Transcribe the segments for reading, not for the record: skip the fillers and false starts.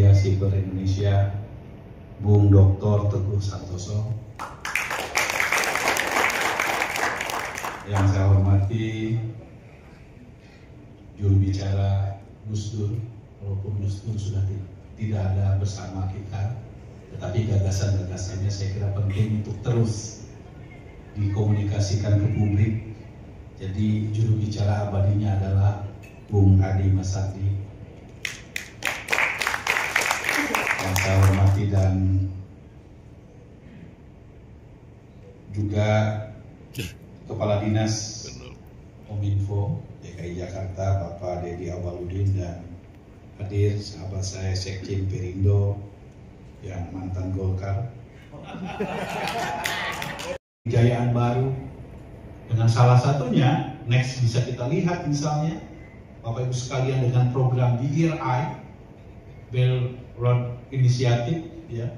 Asosiasi Gor Indonesia, Bung Dr. Teguh Santoso. Yang saya hormati juru bicara Gus Dur, walaupun Gus Dur sudah tidak ada bersama kita, tetapi gagasan-gagasannya saya kira penting untuk terus dikomunikasikan ke publik. Jadi juru bicara abadinya adalah Bung Adi Masadi. Yang saya hormati dan juga Kepala Dinas Kominfo DKI Jakarta Bapak Dedi Awaludin, dan hadir sahabat saya Sekjen Perindo yang mantan Golkar. Kejayaan baru dengan salah satunya next bisa kita lihat misalnya Bapak Ibu sekalian dengan program BRI Belt Road Initiative, ya,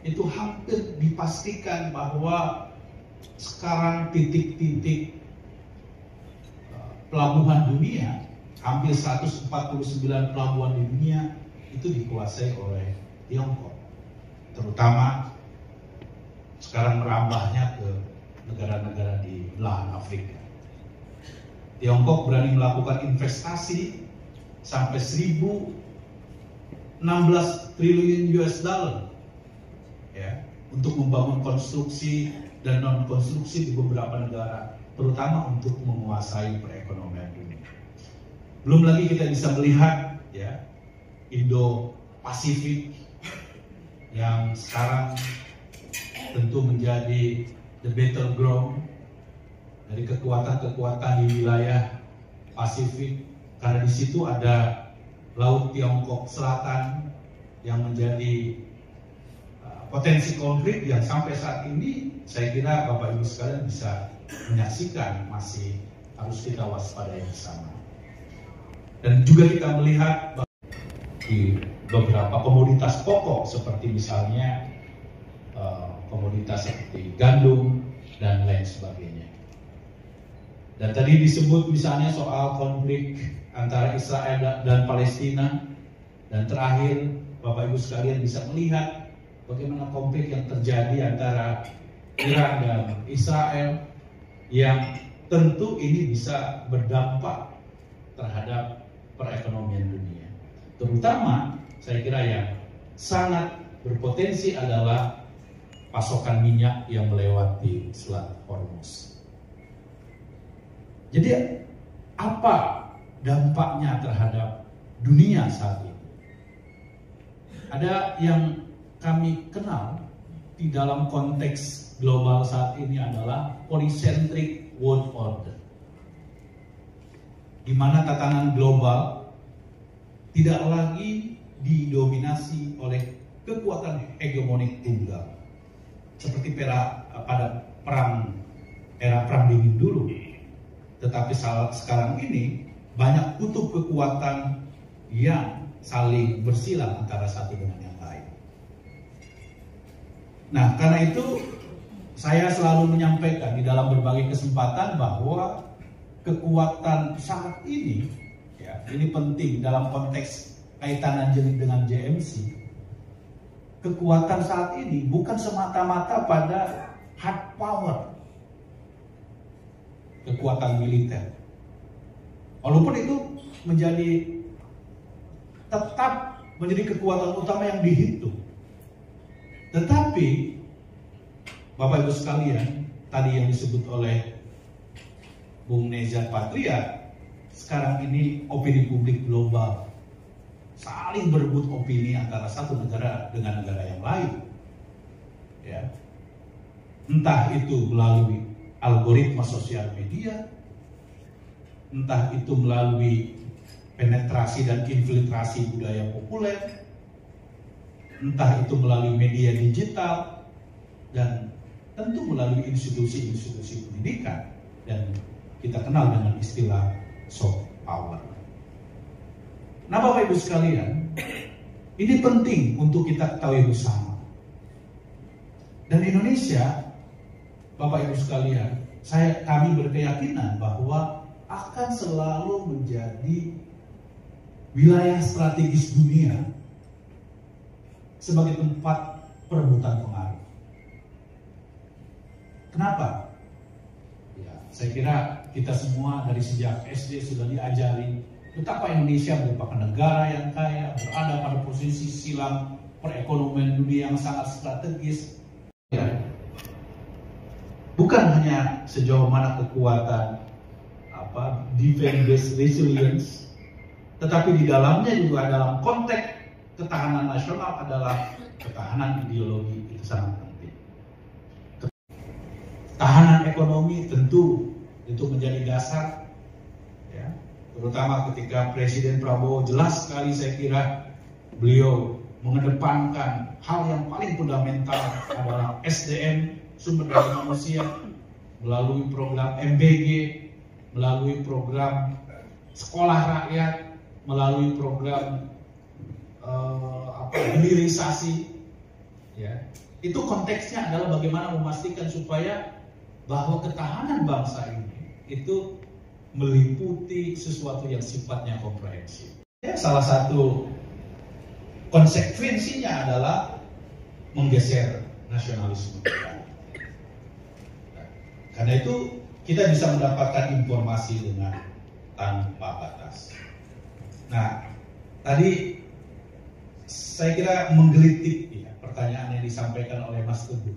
itu hampir dipastikan bahwa sekarang titik-titik pelabuhan dunia, hampir 149 pelabuhan di dunia itu dikuasai oleh Tiongkok, terutama sekarang merambahnya ke negara-negara di belahan Afrika. Tiongkok berani melakukan investasi sampai 1.016 triliun US dollar, ya, untuk membangun konstruksi dan non konstruksi di beberapa negara, terutama untuk menguasai perekonomian dunia. Belum lagi kita bisa melihat, ya, Indo-Pasifik yang sekarang tentu menjadi the battleground dari kekuatan-kekuatan di wilayah Pasifik, karena di situ ada Laut Tiongkok Selatan yang menjadi potensi konflik yang sampai saat ini saya kira Bapak Ibu sekalian bisa menyaksikan masih harus kita waspadai bersama. Dan juga kita melihat di beberapa komoditas pokok seperti misalnya komoditas seperti gandum dan lain sebagainya. Dan tadi disebut misalnya soal konflik antara Israel dan Palestina, dan terakhir Bapak Ibu sekalian bisa melihat bagaimana konflik yang terjadi antara Iran dan Israel yang tentu ini bisa berdampak terhadap perekonomian dunia. Terutama saya kira yang sangat berpotensi adalah pasokan minyak yang melewati Selat Hormuz. Jadi apa dampaknya terhadap dunia saat ini? Ada yang kami kenal di dalam konteks global saat ini adalah polycentric world order, di mana tatanan global tidak lagi didominasi oleh kekuatan hegemonik tunggal seperti pada era perang dingin dulu, tetapi sekarang ini banyak kutub kekuatan yang saling bersilang antara satu dengan yang lain. Nah, karena itu saya selalu menyampaikan di dalam berbagai kesempatan bahwa kekuatan saat ini, ya, ini penting dalam konteks kaitan dengan JMC. Kekuatan saat ini bukan semata-mata pada hard power, kekuatan militer. Walaupun itu tetap menjadi kekuatan utama yang dihitung. Tetapi Bapak Ibu sekalian, tadi yang disebut oleh Bung Nezar Patria, sekarang ini opini publik global saling berebut opini antara satu negara dengan negara yang lain, ya. Entah itu melalui algoritma sosial media, entah itu melalui penetrasi dan infiltrasi budaya populer, entah itu melalui media digital, dan tentu melalui institusi-institusi pendidikan, dan kita kenal dengan istilah soft power. Nah, Bapak Ibu sekalian, ini penting untuk kita ketahui bersama. Dan Indonesia, Bapak Ibu sekalian, kami berkeyakinan bahwa akan selalu menjadi wilayah strategis dunia sebagai tempat perebutan pengaruh. Kenapa? Ya, saya kira kita semua dari sejak SD sudah diajari betapa Indonesia merupakan negara yang kaya, berada pada posisi silang perekonomian dunia yang sangat strategis. Ya. Bukan hanya sejauh mana kekuatan defense-based resilience, tetapi di dalamnya juga dalam konteks ketahanan nasional adalah ketahanan ideologi, itu sangat penting. Ketahanan ekonomi tentu itu menjadi dasar, ya, terutama ketika Presiden Prabowo jelas sekali, saya kira beliau mengedepankan hal yang paling fundamental adalah SDM, sumber daya manusia, melalui program MBG, melalui program sekolah rakyat, melalui program hilirisasi, ya. Itu konteksnya adalah bagaimana memastikan supaya bahwa ketahanan bangsa ini itu meliputi sesuatu yang sifatnya komprehensif. Ya, salah satu konsekuensinya adalah menggeser nasionalisme. Karena itu kita bisa mendapatkan informasi dengan tanpa batas. Nah, tadi saya kira menggelitik ya, pertanyaan yang disampaikan oleh Mas Teguh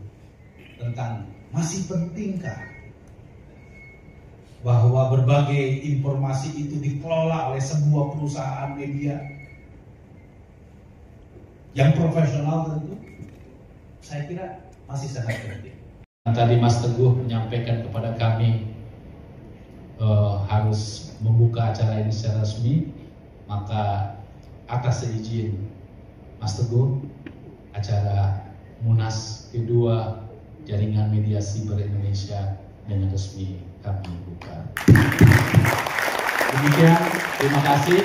tentang masih pentingkah bahwa berbagai informasi itu dikelola oleh sebuah perusahaan media yang profesional. Tentu saya kira masih sangat penting. Tadi Mas Teguh menyampaikan kepada kami harus membuka acara ini secara resmi, maka atas izin Mas Teguh, acara Munas kedua Jaringan Media Siber Indonesia dengan resmi kami buka. Demikian, terima kasih.